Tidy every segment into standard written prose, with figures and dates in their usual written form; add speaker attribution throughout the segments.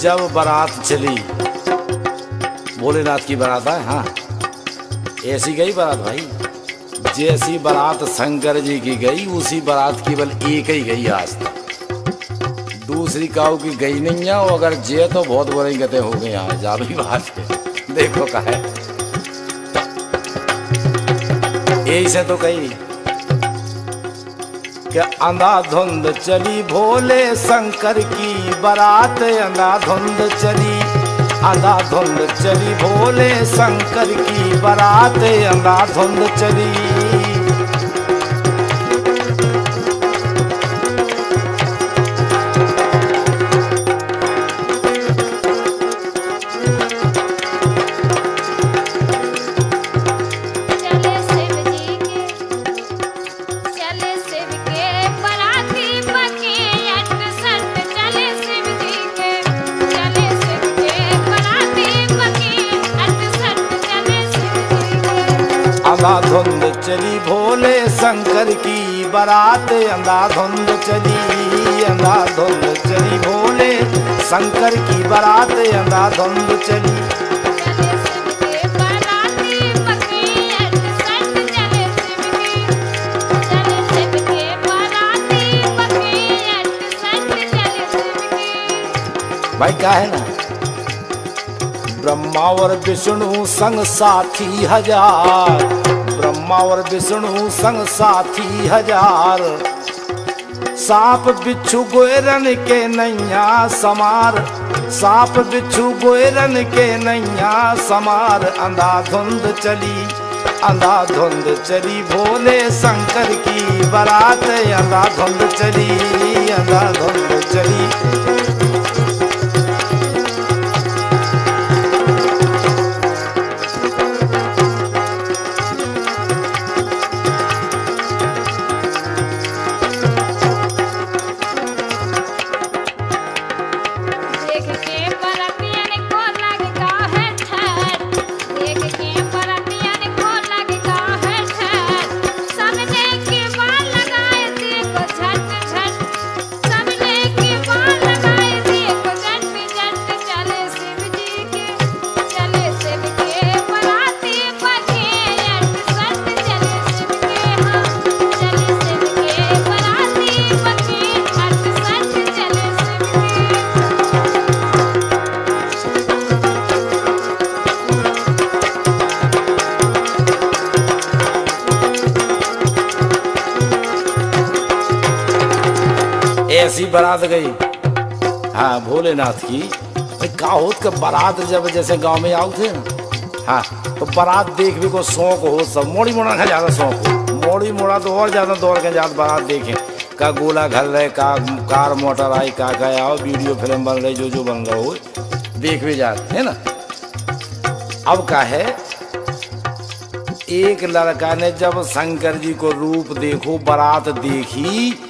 Speaker 1: जब बारात चली, भोलेनाथ की बारात है, हाँ ऐसी गई बारात भाई। जैसी बारात शंकर जी की गई उसी बारात केवल एक ही गई आज तक, दूसरी काऊ की गई नहीं है। और अगर जे तो बहुत बुरी गते हो गए यहाँ, जा भी बात है। देखो का है यही से तो कही कि अंधाधुंध चली भोले शंकर की बारात, अंधाधुंध चली, अंधाधुंध चली भोले शंकर की बारात, अंधाधुंध चली। अंधाधुंध चली भोले शंकर की बारात, अंधाधुंध चली, अंधाधुंध चली भोले शंकर की बारात, अंधाधुंध चली। भाई क्या है ना, ब्रह्मा और विष्णु संग साथी हजार, ब्रह्मा और विष्णु संग साथी हजार, सांप बिच्छू गोरन के नैया समार, सांप बिच्छू गोरन के नैया समार। अंधाधुंध चली, अंधाधुंध चली भोले शंकर की बारात, अंधाधुंध चली, अंधाधुंध चली। ऐसी बारात गई, हाँ भोलेनाथ की। भाई का होत के बारात जब जैसे गांव में आओ थे ना, हाँ तो बारात देख भी को शौक हो, सब मोड़ी मोड़ा का ज्यादा शौक हो, मोड़ी मोड़ा तो और ज्यादा दौड़ के ज्यादा बारात देखे, का गोला घर रहे, का कार मोटर आई, का आओ वीडियो फिल्म बन रही, जो बन रहा हो देख भी जाते है ना। अब का है, एक लड़का ने जब शंकर जी को रूप देखो, बारात देखी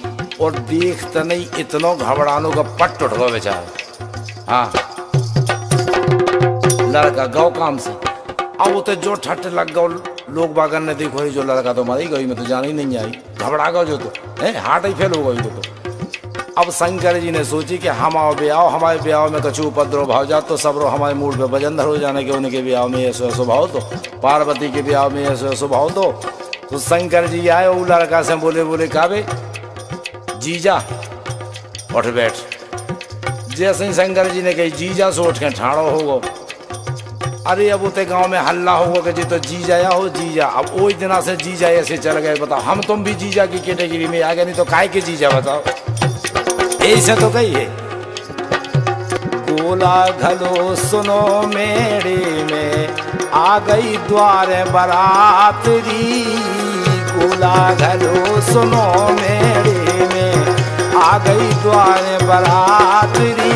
Speaker 1: और देखते नहीं इतना घबरानो का पट उठ गया बेचारा। हाँ लड़का गौ काम से, अब वो तो जो ठट लग गो लोग बागन ने देखो ही जो लड़का तो मारी गई, मैं तो जान ही नहीं आई, घबरा गया जो तो हार्ट ही फेल हो गई तो। अब शंकर जी ने सोची कि हम आओ ब्याह, हमारे ब्याह में कछु उपद्रव भाव जा तो सब रो हमारे मूड पे वजन धर हो जाने के, उनके ब्याह में ऐसो ऐसो भाव तो, पार्वती के ब्याह में ऐसो ऐसो भाव तो शंकर जी आए वो लड़का से बोले काबे जीजा उठ बैठ। जैसे ही शंकर जी ने कही जीजा से उठ के ठाड़ो होगो। अरे अब उते गांव में हल्ला होगा कि जी तो जीजा या हो जीजा। अब वो इतना से जीजा ऐसे चल गए, बताओ हम तुम भी जीजा की कैटेगरी में आ गए, नहीं तो काय के जीजा बताओ, ऐसे तो कही है। गोला घलो सुनो मेरे में आ गई द्वारे बरातरी, गोला घलो सुनो मेरे में आ गई द्वारे बरातरी।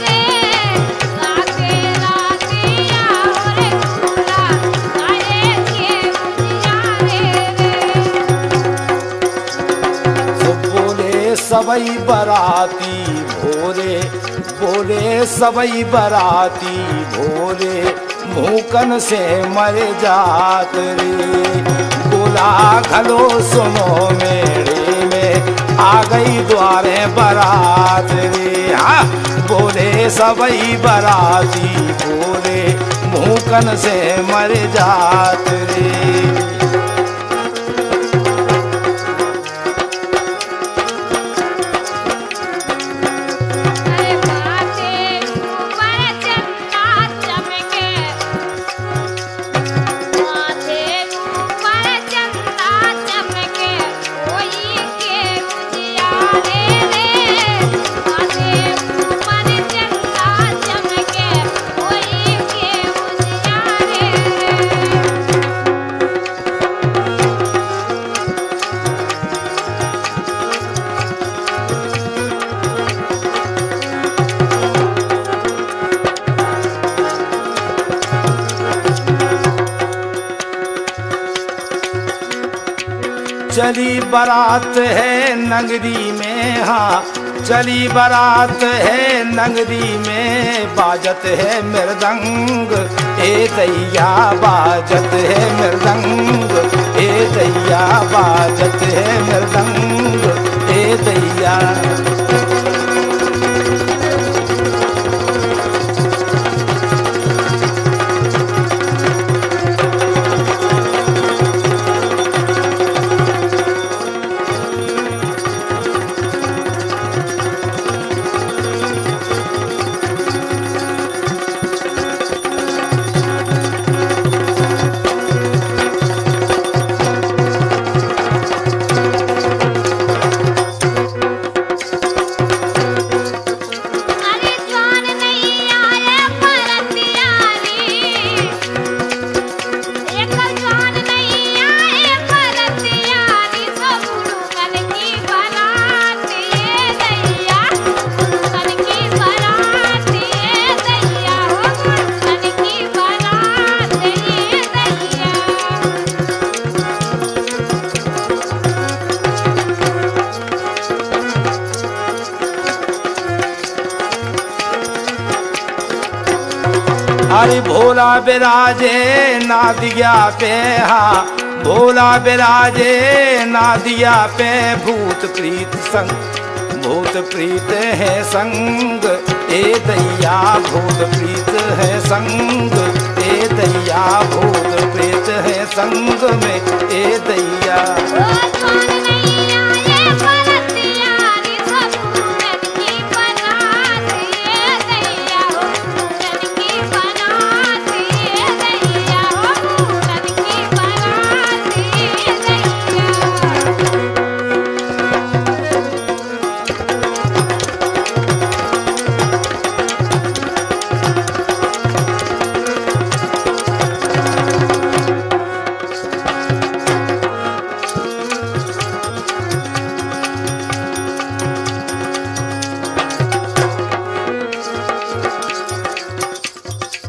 Speaker 2: रे
Speaker 1: सबई बराती भोरे, बोले सबई बराती भोरे, भूकन से मर जात रे। बोला घलो सुनो मेरे में, आ गई द्वारे बारात रे। हाँ बोले सबई बराती बोले, भूकन से मर जात रे। चली बारात है नगरी में, हाँ चली बारात है नगरी में, बाजत है मृदंग ए दैया, बाजत है मृदंग ए दैया, बाजत है मृदंग ए दैया। अरे भोला बिराजे नादिया पे, हाँ भोला बिराजे नादिया पे, भूत प्रीत संग, भूत प्रीत है संग ए दैया, भूत प्रीत है संग ए दैया, भूत प्रीत है संग में ए दैया।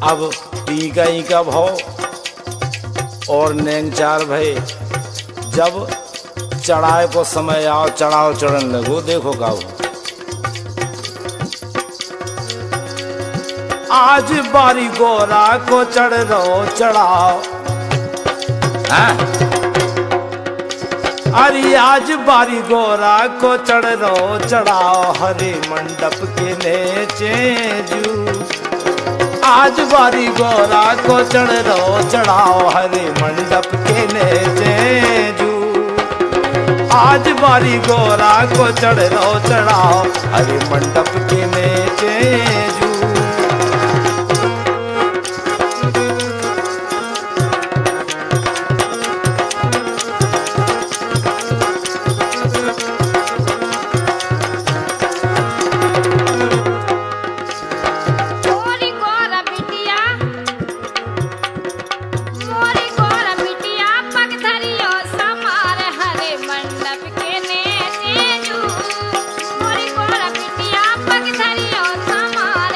Speaker 1: अब पी गई का भाव और नेंगचार भय, जब चढ़ाए को समय आओ चढ़ाओ चढ़न लगो, देखो गाओ। आज बारी गोरा को चढ़ रो चढ़ाओ, अरे आज बारी गोरा को चढ़ रो चढ़ाओ, हरे मंडप के नीचे जू। आज बारी गोरा को चढ़ रो चढ़ाओ, हरे मंडप के नीचे जू। आज बारी गोरा को चढ़ रो चढ़ाओ, हरे मंडप के नीचे जू।
Speaker 2: पग धरियो समार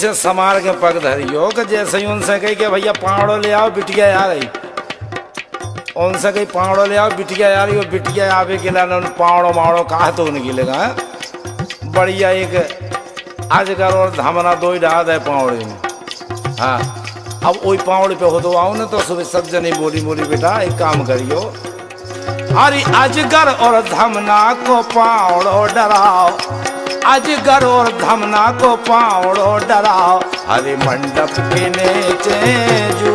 Speaker 1: से समार के पग धरियो कि जैसे ही उनसे कही कि भैया पावड़ो ले आओ बिटिया आ रही, उनसे कही पावड़ो ले आओ बिटिया आ रही, वो बिटिया आवे के लिए पावड़ो मावड़ो कहा तो उनकी लगा बढ़िया एक अजगर और धमना दो ही डाल है पावड़े में। हाँ अब वही पावड़े पे हो तो आओ ना, तो सुबह सब जनी बोली बोली बेटा एक काम करियो, अरे अजगर और धमना को पावड़ो डराओ, अजगर और धमना को पावड़ो डराओ, हरे मंडप के नीचे जू,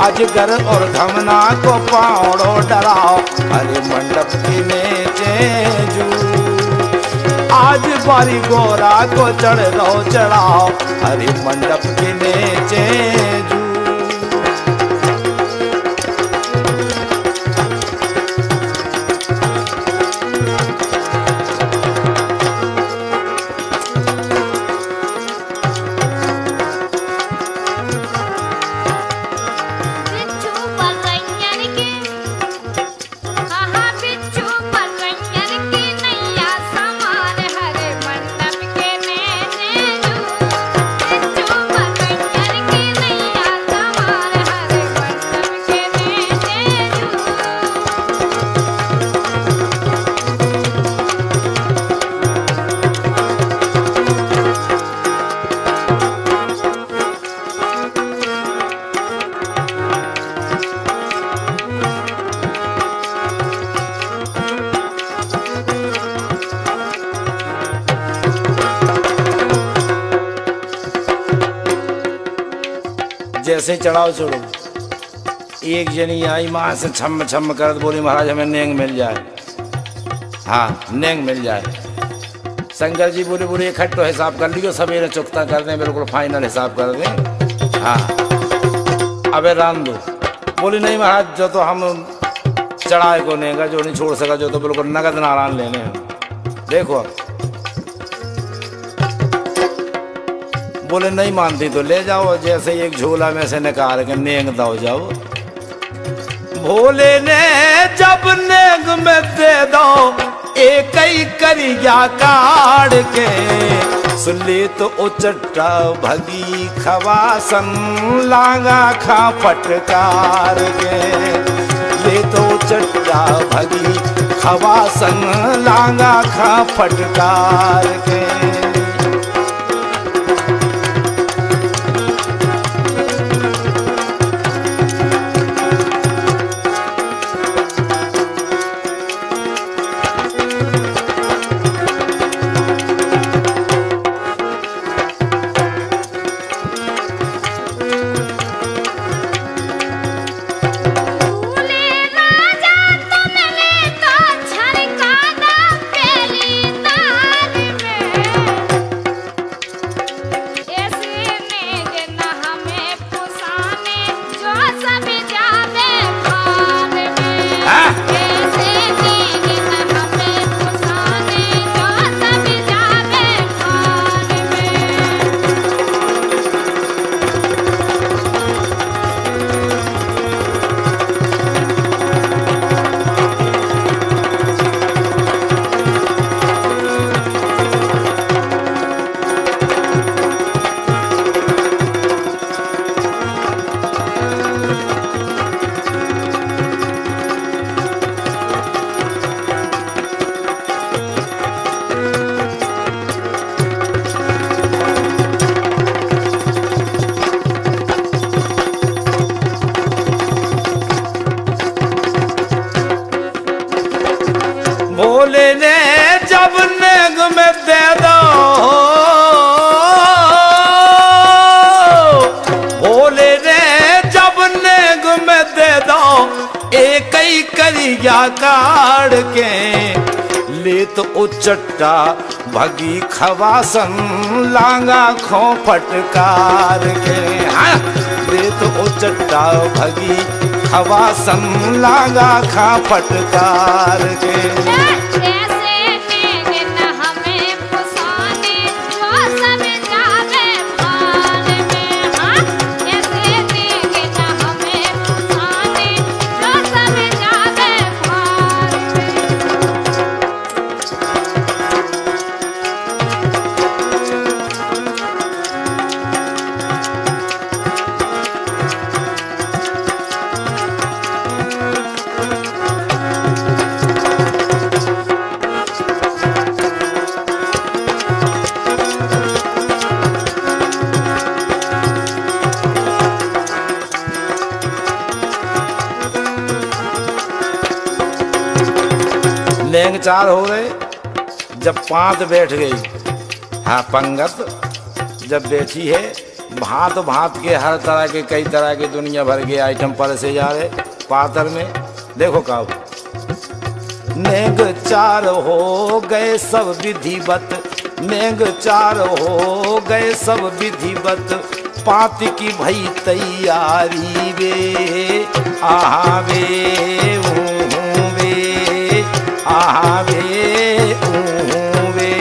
Speaker 1: अजगर और धमना को पावड़ो डराओ, हरे मंडप के नीचे जू, आज बारी गोरा को चढ़ लो चढ़ाओ, हरे मंडप के नीचे जू। जैसे चढ़ाओ छोड़ो, एक जनी आई माँ से छम छम कर बोली महाराज हमें नेंग मिल जाए, हाँ नेंग मिल जाए। शंकर जी बोले बोले इकट्ठो हिसाब कर लियो, सवेरे चुकता कर दें, बिल्कुल फाइनल हिसाब कर दें। हाँ अबे राम दो, बोली नहीं महाराज जो तो हम चढ़ाए को नेगा, जो नहीं छोड़ सका, जो तो बिल्कुल नगद नारायण लेने हैं। देखो बोले नहीं मानती तो ले जाओ, जैसे एक झोला में से निकाल के नेंग दो जाओ। भोले ने जब नेंग में दे दो एक ही करिया काट के, सुनली तो उचट्टा भगी खवासन लांगा खा फटकार के, ले तो उचट्टा भगी खवासन लांगा खा फटकार के। भोले ने जब नेग में दे दो, भोले ने जब नेग में दे दो एक ही करिया काट के, ले तो उचट्टा भगी खवासन लांगा खो फटकार के। हाँ ले तो उचट्टा भगी खवासन लांगा खा फटकार के। लेंग चार हो रहे जब पांत बैठ गई। हाँ, पंगत जब बैठी है, भांत भांत के हर तरह के कई तरह के दुनिया भर के आइटम पर से जा रहे पातर में। देखो का नेग चार हो गए सब विधिवत, नेग चार हो गए सब विधिवत, पात की भई तैयारी वे आहा वे ऊँ वे आहा वे ऊँ वे।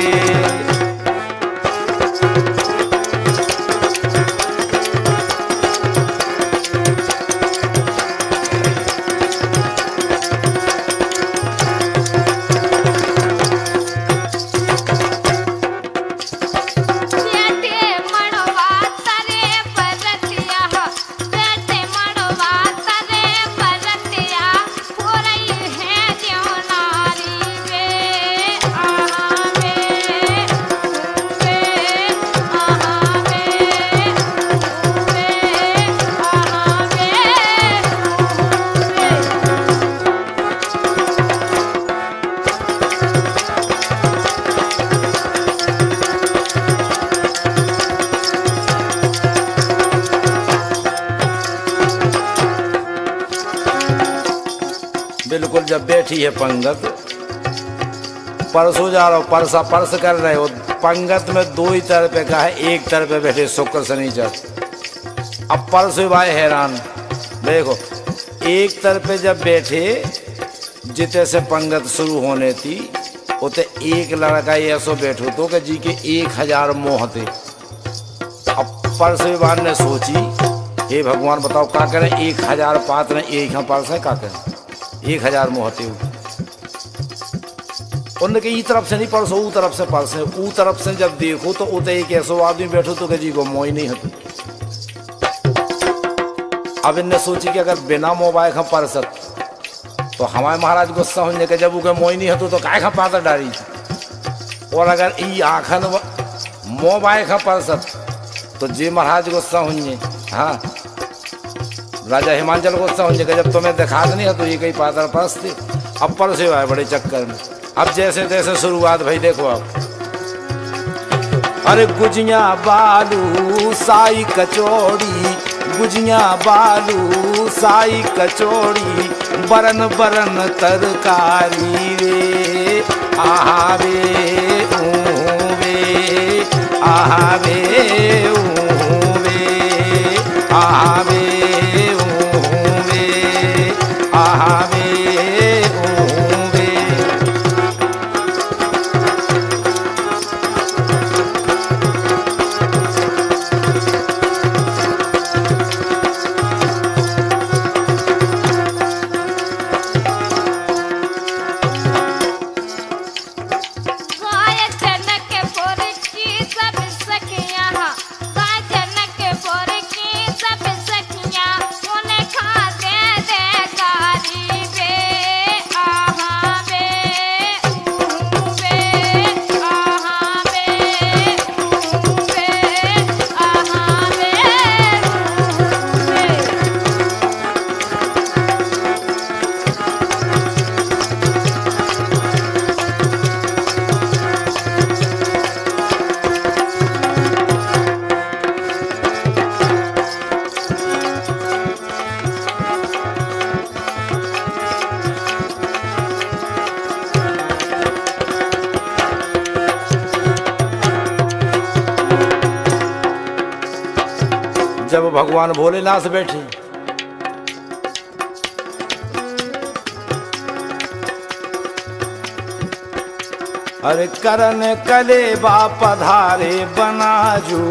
Speaker 1: बिल्कुल जब बैठी है पंगत, परसों जा रहा हो, परसा परस कर रहे हो, पंगत में दो ही तरफ का है, एक तरफ पे बैठे शुक्र शनिचर। अब परसों भाई हैरान, देखो एक तरफ पे जब बैठे जिते से पंगत शुरू होने थी उते एक लड़का ऐसो बैठो तो कि जी के 1000 मोह थे। अब परसों ने सोची, हे भगवान बताओ क्या करें, 1000 पात्र एक हम परस है क्या करें, 1000 मोहते। उनके ई तरफ से नहीं परसो, ऊ तरफ से परसे, ऊ तरफ से जब देखो तो उते एक ऐसो आदमी बैठो तो जी को मोह नहीं है। अब इनने सोची कि अगर बिना मोबाइल हम परसत तो हमारे महाराज गुस्सा होने के, जब उके मोह नहीं है तो काय खा पातर डारी। और अगर ई आखन मोबाइल खा परसत तो जी महाराज गुस्सा होंगे। हाँ, राजा हिमांचल गुस्सा होने के, जब तुम्हें दिखा नहीं है तो ये कई पातर परसते। अब परसे आए बड़े चक्कर में। अब जैसे तैसे शुरुआत भाई देखो आप, अरे गुजिया बालू साई कचौड़ी, गुजिया बालू साई कचौड़ी, बरन बरन तरकारी वे आहा वे ऊँ वे आहा वे ऊँ वे आहा वे ऊँ वे आहा वे ऊँ वे। जब भगवान भोलेनाथ बैठे, अरे करन कलेबा पधारे बनाजू,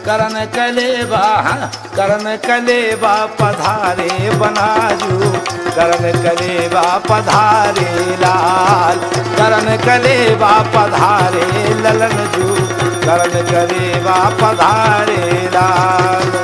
Speaker 1: करन कलेबा, करन कलेबा पधारे बनाजू, करन कलेबा पधारे लाल, करन कलेबा पधारे ललन जू, करन कलेबा पधारे लाल।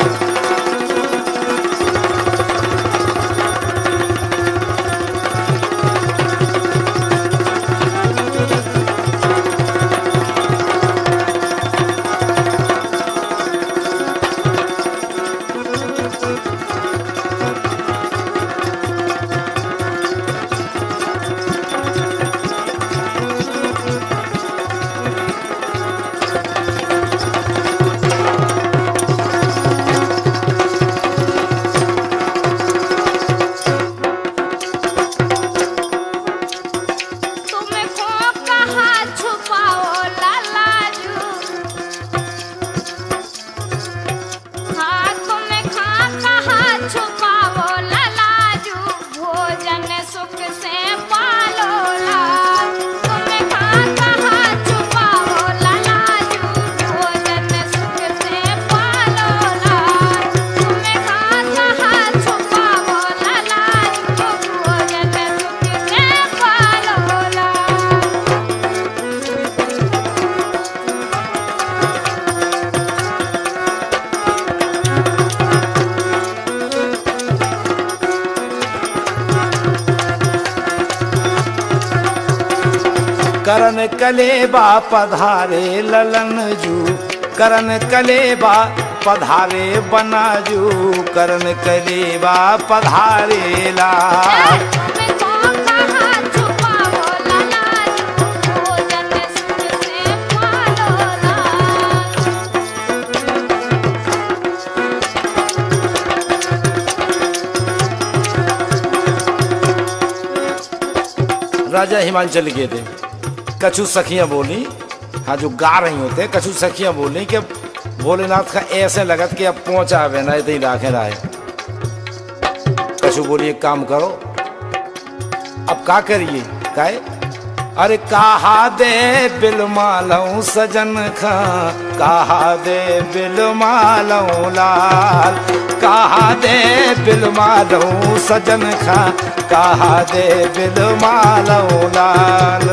Speaker 1: करन कलेबा पधारे ललन जू, करन कलेबा पधारे बनाजू, करन कलेबा पधारे लाल। राजा हिमांचल गए थे, कछु सखियां बोली, हाँ जो गा रही होते कछु सखियां बोली कि भोलेनाथ का ऐसे लगत कि अब पहुंचा वे ना ही राखे रहे। कछु बोली एक काम करो, अब का करिए काहे, अरे कहा दे बिल मालूं सजन खा, कहा दे बिल मालूं लाल, कहा दे बिल मालूं सजन खा, कहा दे बिल मालूं लाल।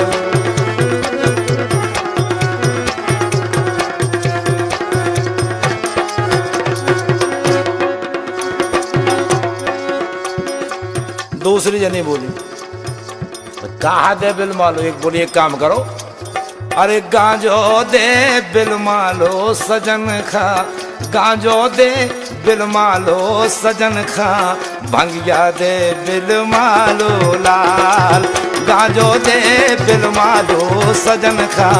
Speaker 1: दूसरी जनी बोली कहा दे बिल मालो, एक बोली एक काम करो, अरे गांजो दे बिल मालो सजन खा, गांजो दे बिल मालो सजन खा, भंगिया दे बिल मालो लाल, गांजो दे बिल मालो सजन खा,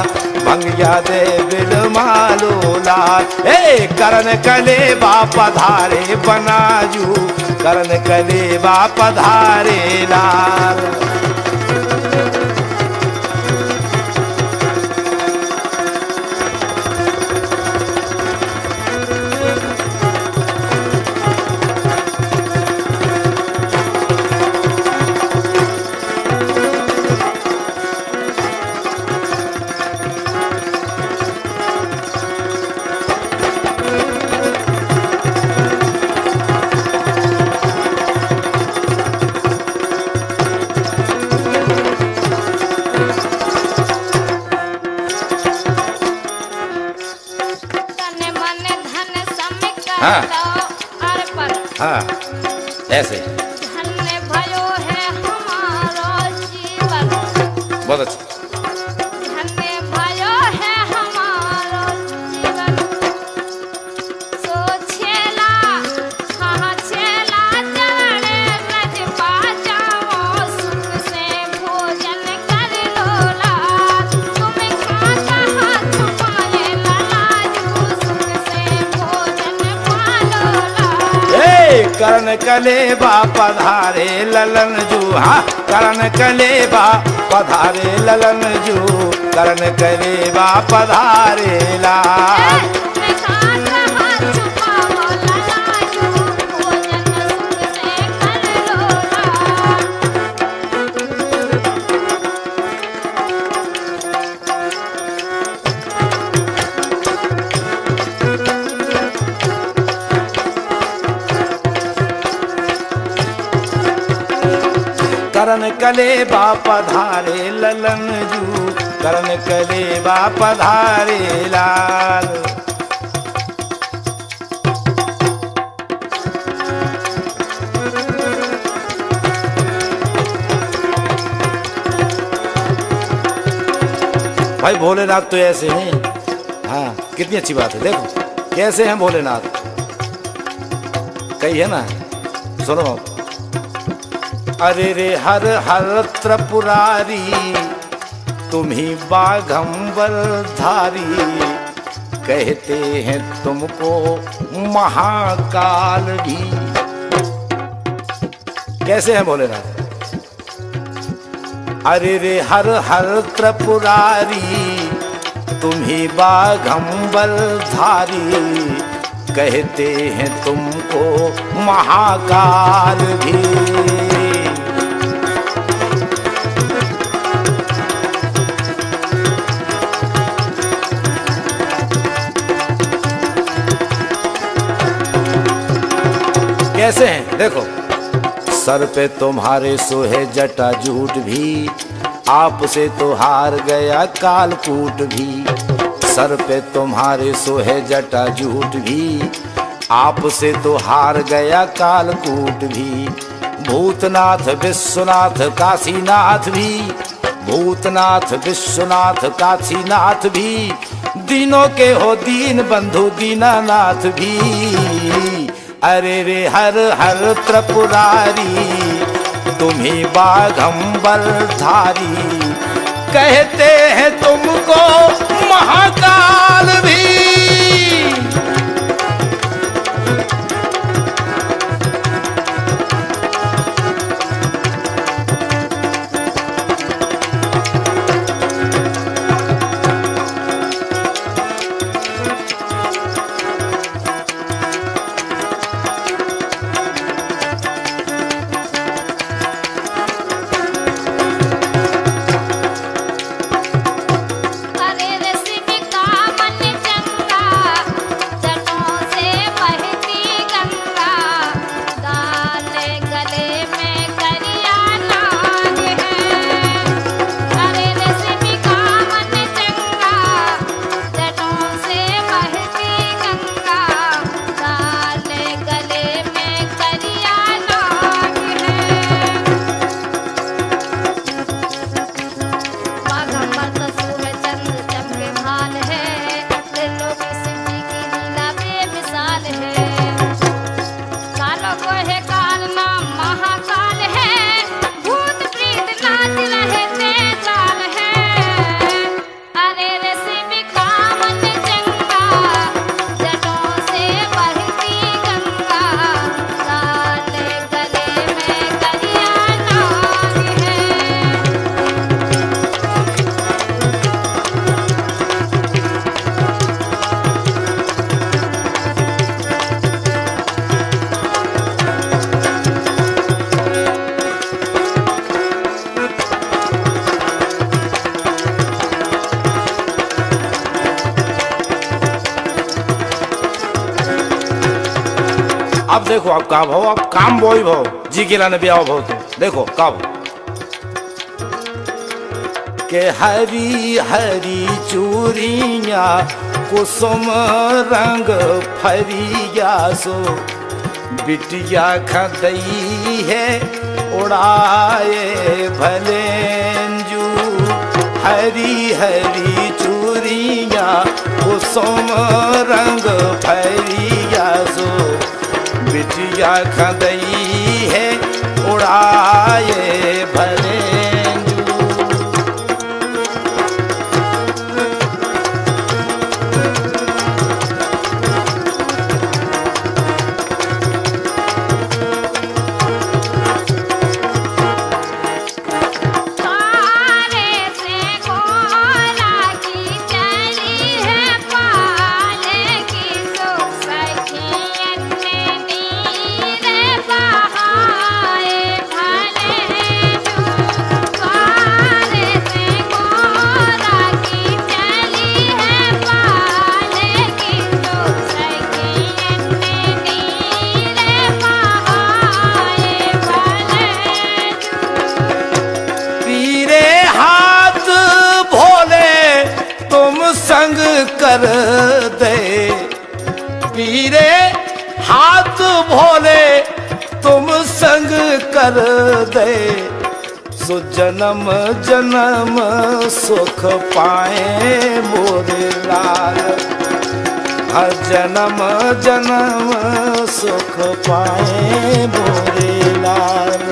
Speaker 1: भंगिया दे बिल मालो लाल। ए करन कलेबा पधारे बनाजू, करन कलेबा पधारे लाल। हाँ हाँ ऐसे
Speaker 2: धन्य भयो है हमारा जीवन,
Speaker 1: बहुत अच्छा,
Speaker 2: धन्य भयो है हमारा जीवन। सो छेला हाँ छेला चढ़े ब्रज पा जाओ, सुख से भोजन कर लो लाल, तुम खाता हाथ पाए लाजू, सुख से भोजन पा लो लाल।
Speaker 1: करन कलेबा पधारे ललन जू, हाँ करन कलेबा पधारे ललन जू, करन कलेबा पधारे लाल। करन कलेबा पधारे ललन जू, करन कलेबा पधारे लाल। भाई भोलेनाथ तो ऐसे हैं, हाँ कितनी अच्छी बात है, देखो कैसे हैं भोलेनाथ, कही है ना, सुनो। अरे रे हर हर त्रिपुरारी, तुम्ही बाघंबर धारी, कहते हैं तुमको महाकाल भी। कैसे हैं भोलेनाथ, अरे रे हर हर त्रिपुरारी, तुम्ही बाघंबर धारी, कहते हैं तुमको महाकाल भी। कैसे हैं देखो, सर पे तुम्हारे सोहे जटा जूट भी, आपसे तो हार गया कालकूट भी। सर पे तुम्हारे सोहे जटा जूट भी, आपसे तो हार गया कालकूट भी। भूतनाथ विश्वनाथ काशीनाथ भी, भूतनाथ विश्वनाथ काशीनाथ भी दीनों के हो दीन बंधु दीनानाथ भी। अरे रे हर हर त्रिपुरारी तुम्ही बाघंबर धारी, कहते हैं तुमको महाकाल भी।
Speaker 2: अरे रे शिव का मन चंगा, जटों से बहती गंगा, डाले गले में करिया नाग है। अरे रे शिव का मन चंगा, जटों से बहती गंगा, डाले गले में करिया नाग है। बाघंबर तो सूरज चंद्र चमके भाल है, त्रिलोकी शिव जी की लीला बेमिसाल है। कालों को है काल नाम महाकाल है, भूत प्रेत नाच रहे तेजाल है। अरे रे शिव का मन चंगा, जटों से बहती गंगा, डाले गले में करिया नाग है।
Speaker 1: अब देखो अब का भाव, अब काम बोई भाव जी के लाने भी आओ भाव। तो देखो कब के हरी हरी चूड़िया कुसुम रंग फरिया सो, बिटिया खदई है उड़ाए भलेंजू। हरी हरी चूड़िया कुसुम रंग फरिया सो, बिटिया खदई है उड़ाए भलेंजू।
Speaker 2: तारे से गोरा की चली है पाले की, सो सखियन ने नीरे बहाए भलेंजू। तारे से गोरा की चली है पाले की, सो सखियन ने नीरे बहाए भलेंजू।
Speaker 1: पीरे हाथ भोले तुम संग कर दे, पीरे हाथ भोले तुम संग कर दे। सो जन्म जन्म सुख पाए मोरे लाल, हर जन्म जन्म सुख पाए मोरे लाल।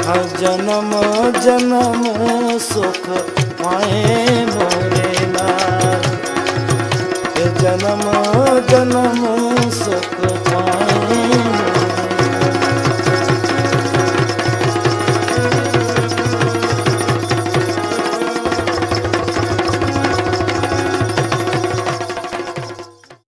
Speaker 1: हर जन्म जन्म सुख पाए मोरे लाल, जन्म जन्म